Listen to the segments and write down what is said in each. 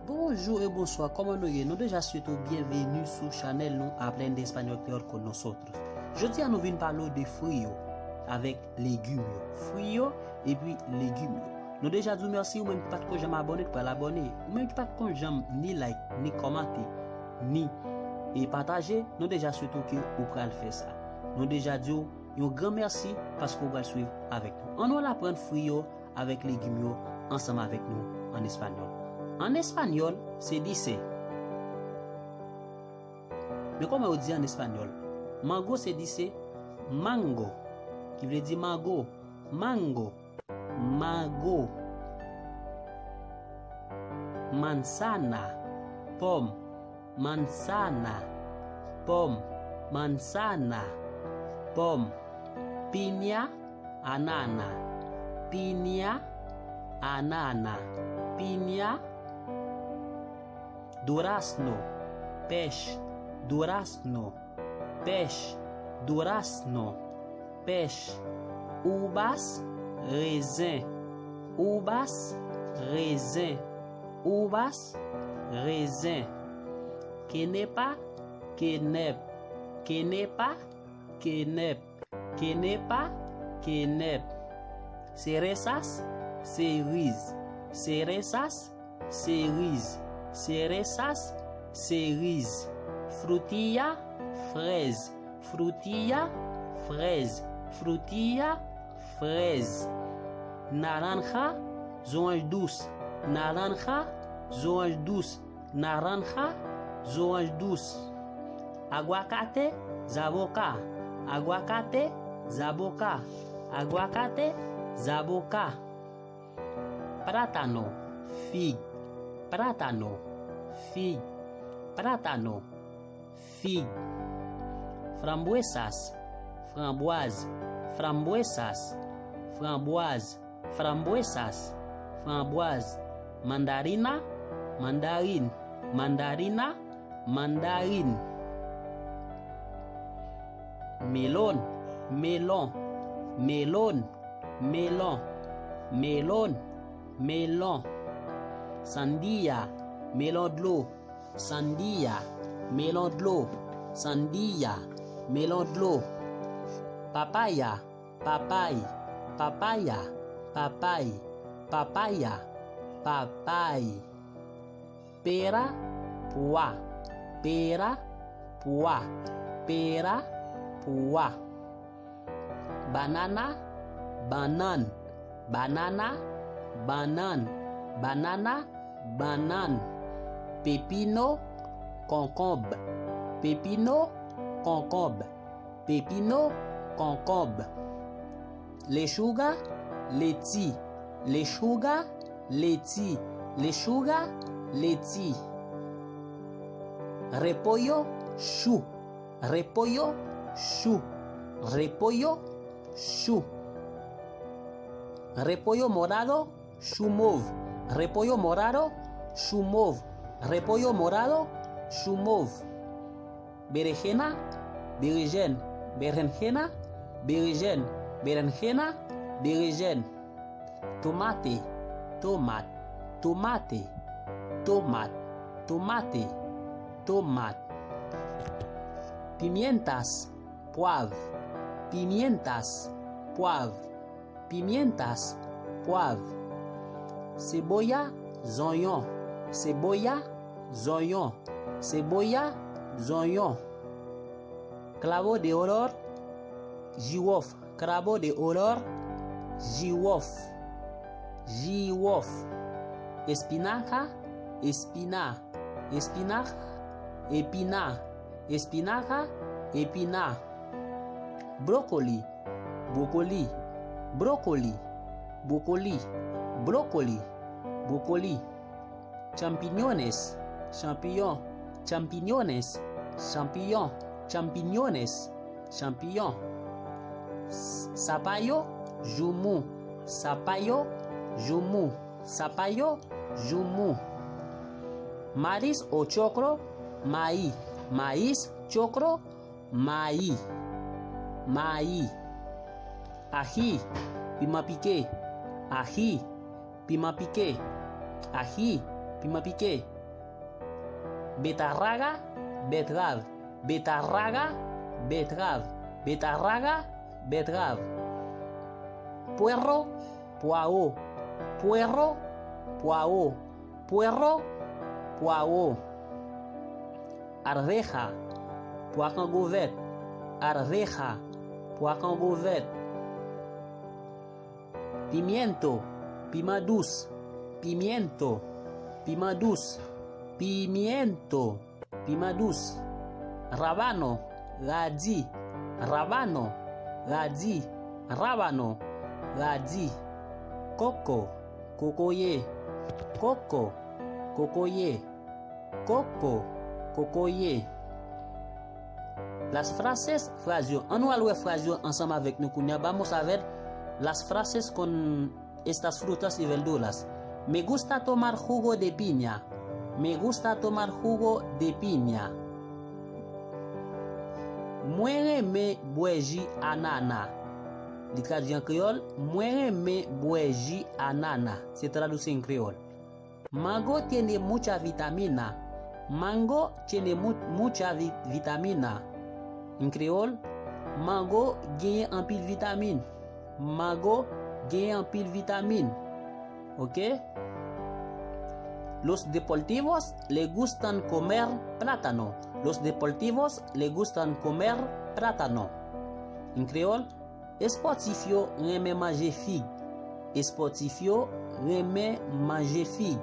Bonjour et bonsoir, comment nous y? Nous déjà souhaitons bienvenue sur Chanel nous appelé d'espagnol créole con nosotros. Jeudi nous venons parler de fruits avec légumes. Fruits et puis légumes. Nous déjà dit merci ou même qui pas de j'aime abonner pour l'abonner. Ou même qui pas de j'aime ni like, ni commenter, ni et partager. Nous déjà souhaitons que vous pourrez faire ça. Nous déjà dit un grand merci parce que vous allez suivre avec nous. On va apprendre fruits avec légumes ensemble avec nous en espagnol. En espagnol, c'est dice. Mais comment on dit en espagnol? Mango, c'est dice mango, qui veut dire mango. Mango, mango. Manzana, pomme. Manzana, pomme. Manzana, pomme. Piña, anana. Piña, anana. Piña, durazno, peixe, durazno, peixe, durazno, peixe, uvas, raisin, uvas, raisin, uvas, raisin, quenepa, quenep, quenepa, quenep, quenepa, quenep, cerezas, cerise, cerezas, cerise, cerezas, cerise, frutilla, fraise, frutilla, fraise, frutilla, fraise, naranja, orange douce, naranja, orange douce, naranja, orange douce, aguacate, zaboca, aguacate, zaboca, aguacate, zaboca, plátano, figue, plátano, figue, plátano, figue, frambuesas, framboise, frambuesas, framboise, frambuesas, framboise, mandarina, mandarine, mandarina, mandarine, melon, melon, melon, melon, melon, melon, sandía, melon de l'eau, sandía, melon de l'eau, sandía, melon de l'eau, papaya, papaye, papaya, papaye, papaya, papaye, pera, pois, pera, pois, pera, pois, banana, banane, banana, banane, banana, banane, pépino, concombre, pépino, concombre, pépino, concombre, lechuga, leti, lechuga, leti, lechuga, leti, repollo, chou, repollo, chou, repollo, chou, repollo morado, chou mauve, repollo morado, chou mauve, repollo morado, chou mauve, berenjena, berenjena, berenjena, berenjena, berenjena, berenjena, tomate, tomate, tomate, tomate, tomate, tomate, pimientas, poivre, pimientas, poivre, pimientas, poivre, cebolla, oignon, cebolla, oignon, cebolla, oignon, clavo de olor, girofle, clavo de olor, girofle, girofle, espinaca, espina, espinaca, épina, espinaca, épina, brocoli, brocoli, brocoli, brocoli, brocoli, brocoli, champiñones, champignon, champiñones, champignon, champiñones, champignon, zapallo, jumu, zapallo, jumu, zapallo, jumu, maíz o choclo, maíz, maíz, choclo, maíz, maíz, ají, piment piqué, ají, piment piqué, ají, piment piqué. Betarraga, betterave. Betarraga, betterave. Betarraga, betterave. Puerro, poireau. Puerro, poireau. Puerro, poireau. Arveja, poire cangouvette. Arveja, poire cangouvette. Pimiento, piment douce. Pimiento, piment douce. Pimiento, piment douce. Rabano, radis. Rabano, radis. Rabano, radis. Coco, cocoyer. Coco, cocoyer. Coco, cocoyer. Las frases frasio. On va louer frasio ensemble avec nous. Vamos a ver las frases con estas frutas y verduras. Me gusta tomar jugo de piña. Me gusta tomar jugo de piña. Moi me boeji anana. Li traduit en créole. Moi me boeji anana. C'est traduit en créole. Mango tiene mucha vitamina. Mango tiene mucha vitamina. En créole, mango gagne un pile vitamine. Mango gagne un pile vitamine. ¿Ok? Los deportivos le gustan comer plátano. Los deportivos le gustan comer plátano. En créole, sportifio reme manger figue. Sportifio reme manger figue.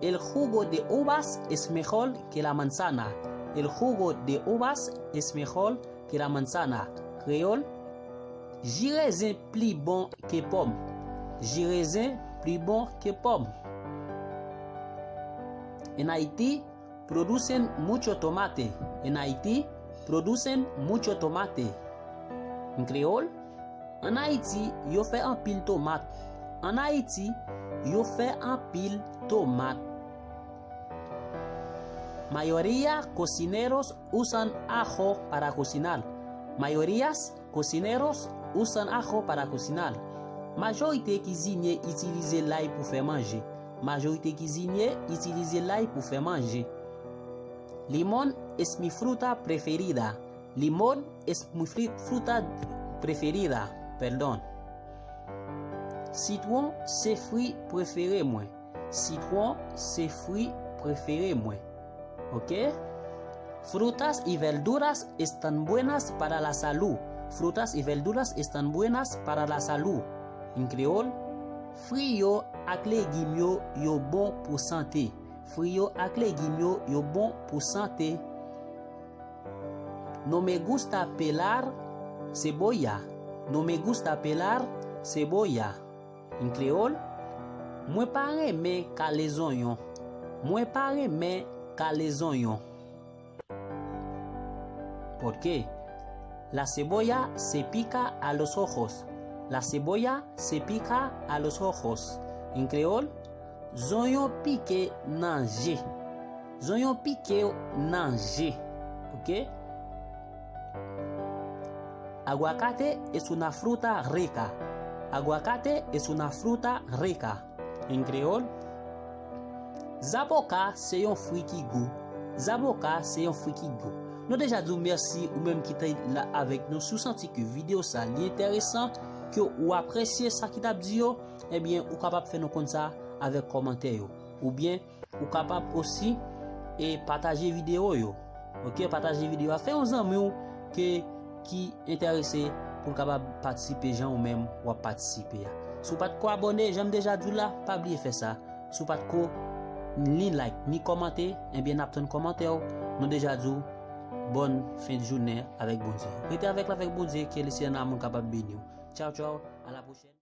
El jugo de uvas es mejor que la manzana. El jugo de uvas es mejor que la manzana. Créole, giraisin plus bon que pomme. Giraisin plus bon que pomme. En Haití producen mucho tomate. En Haití producen mucho tomate. En créole, en Haïti, yo fait un pile tomate. En Haïti, yo fait un pile tomate. Mayoría cocineros usan ajo para cocinar. Mayorías cocineros usan ajo para cocinar. Majorité cuisinier utilise l'ail pour faire manger. Majorité cuisinier utilise l'ail pour faire manger. Limón es mi fruta preferida. Limón es mi fruta preferida. Perdón. Citron, c'est fruit préféré moi. Citron, c'est fruit préféré moi. ¿Ok? Frutas y verduras están buenas para la salud. Frutas y verduras están buenas para la salud. En créole, frio ak légumes yo bon pour santé. Frio ak légumes yo bon pour santé. No me gusta pelar cebolla. No me gusta pelar cebolla. En créole, moi pa reme ka les oignons. Moi pa reme ka les oignons. ¿Por qué? La cebolla se pica a los ojos. La cebolla se pica a los ojos. En créole, zonyon piqué nan G. Zonyon piqué nan G. ¿Ok? Aguacate es una fruta rica. Aguacate es una fruta rica. En créole, zaboka c'est un fruit qui goût. Zaboka c'est un fruit qui goût. Nous déjà dit merci ou même qui était là avec nous. Si vous sentez que vidéo ça est intéressant, que vous appréciez ça qui t'a dit, eh bien, vous capable faire nous comme ça avec commentaire ou bien vous capable aussi et partager vidéo yo. OK, partager vidéo à faire aux amis qui intéressé pour capable participer gens ou même ou participer. Si vous pas de quoi abonner, j'aime déjà dit là, pas oublier faire ça. Si vous pas de quoi ni like ni commenter, eh bien n'attend commentaire, nous déjà dit bonne fin de journée avec bon Dieu. Restez avec bon Dieu qui est le Seigneur capable de bénir. Ciao ciao, à la prochaine.